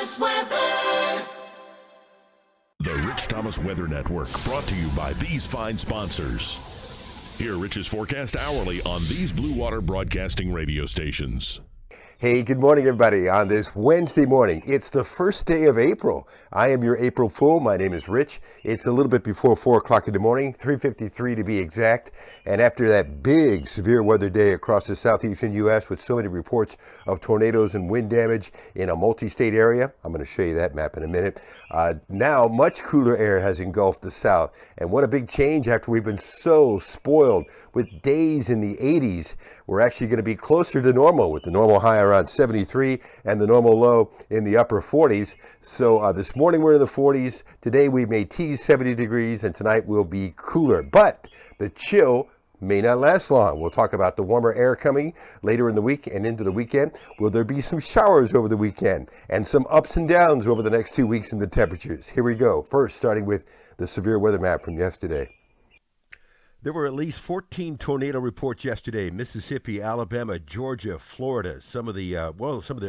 Thomas Weather. The Rich Thomas Weather Network, brought to you by these fine sponsors. Hear Rich's forecast hourly on these Blue Water Broadcasting radio stations. Hey, good morning, everybody. On this Wednesday morning, it's the first day of April. I am your April Fool. My name is Rich. It's a little bit before 4 o'clock in the morning, 3:53 to be exact. And after that big severe weather day across the southeastern U.S. with so many reports of tornadoes and wind damage in a multi-state area, I'm going to show you that map in a minute. Now, much cooler air has engulfed the south. And what a big change after we've been so spoiled with days in the 80s. We're actually going to be closer to normal with the normal high around 73 and the normal low in the upper 40s. So this morning we're in the 40s. Today we may tease 70 degrees and tonight will be cooler. But the chill may not last long. We'll talk about the warmer air coming later in the week and into the weekend. Will there be some showers over the weekend and some ups and downs over the next 2 weeks in the temperatures? Here we go. First, starting with the severe weather map from yesterday. There were at least 14 tornado reports yesterday. Mississippi, Alabama, Georgia, Florida. Some of the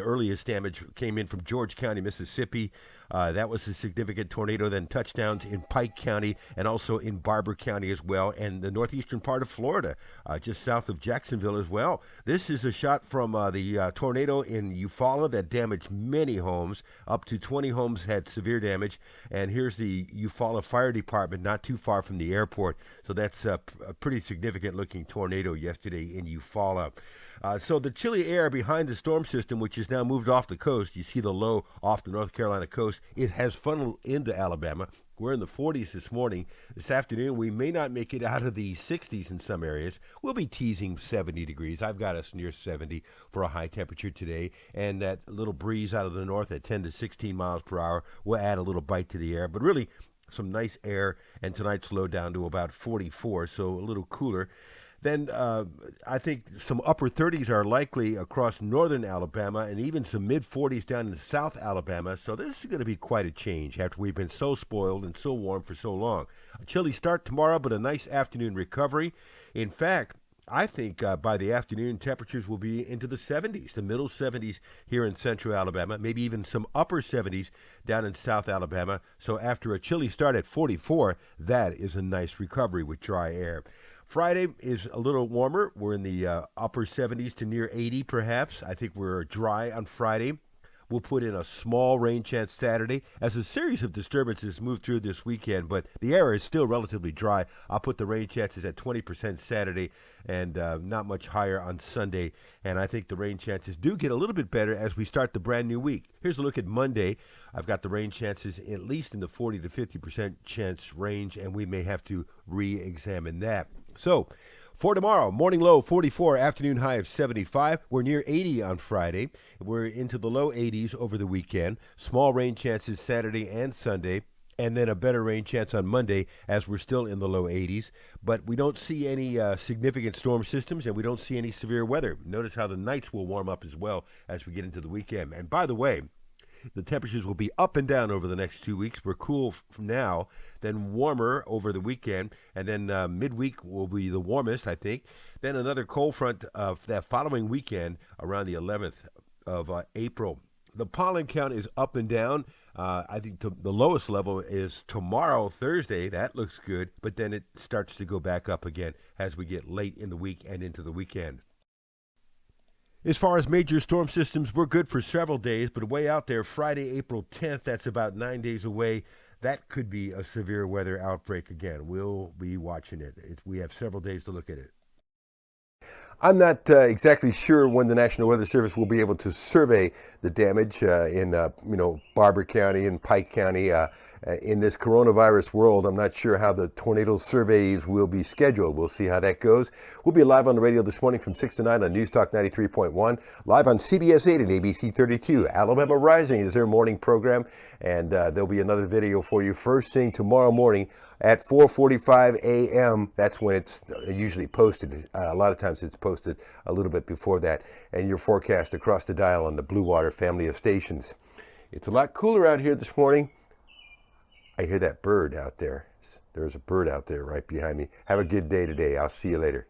earliest damage came in from George County, Mississippi. That was a significant tornado. Then touchdowns in Pike County and also in Barber County as well, and the northeastern part of Florida, just south of Jacksonville as well. This is a shot from the tornado in Eufaula that damaged many homes. Up to 20 homes had severe damage. And here's the Eufaula Fire Department, not too far from the airport. So that's a pretty significant looking tornado yesterday in Eufaula. So the chilly air behind the storm system, which has now moved off the coast, you see the low off the North Carolina coast, it has funneled into Alabama. We're in the 40s this morning. This afternoon, we may not make it out of the 60s in some areas. We'll be teasing 70 degrees. I've got us near 70 for a high temperature today. And that little breeze out of the north at 10 to 16 miles per hour will add a little bite to the air. But really, some nice air, and tonight's low down to about 44, so a little cooler. Then I think some upper 30s are likely across northern Alabama and even some mid-40s down in South Alabama. So this is going to be quite a change after we've been so spoiled and so warm for so long. A chilly start tomorrow, but a nice afternoon recovery. In fact, I think by the afternoon, temperatures will be into the 70s, the middle 70s here in central Alabama, maybe even some upper 70s down in South Alabama. So after a chilly start at 44, that is a nice recovery with dry air. Friday is a little warmer. We're in the upper 70s to near 80 perhaps. I think we're dry on Friday. We'll put in a small rain chance Saturday as a series of disturbances move through this weekend, but the air is still relatively dry. I'll put the rain chances at 20% Saturday and not much higher on Sunday. And I think the rain chances do get a little bit better as we start the brand new week. Here's a look at Monday. I've got the rain chances at least in the 40 to 50% chance range, and we may have to re-examine that. So, for tomorrow, morning low 44, afternoon high of 75. We're near 80 on Friday. We're into the low 80s over the weekend. Small rain chances Saturday and Sunday, and then a better rain chance on Monday as we're still in the low 80s. But we don't see any significant storm systems, and we don't see any severe weather. Notice how the nights will warm up as well as we get into the weekend. And by the way, the temperatures will be up and down over the next 2 weeks. We're cool from now, then warmer over the weekend, and then midweek will be the warmest, I think. Then another cold front that following weekend around the 11th of April. The pollen count is up and down. I think the lowest level is tomorrow, Thursday. That looks good, but then it starts to go back up again as we get late in the week and into the weekend. As far as major storm systems, we're good for several days, but way out there, Friday, April 10th, that's about 9 days away. That could be a severe weather outbreak again. We'll be watching it. We have several days to look at it. I'm not exactly sure when the National Weather Service will be able to survey the damage in Barber County and Pike County. In this coronavirus world, I'm not sure how the tornado surveys will be scheduled. We'll see how that goes. We'll be live on the radio this morning from 6 to 9 on News Talk 93.1, live on CBS 8 and ABC 32. Alabama Rising is their morning program, and there'll be another video for you first thing tomorrow morning at 4:45 a.m. That's when it's usually posted. A lot of times it's posted a little bit before that, and your forecast across the dial on the Blue Water family of stations. It's a lot cooler out here this morning. I hear that bird out there. There's a bird out there right behind me. Have a good day today. I'll see you later.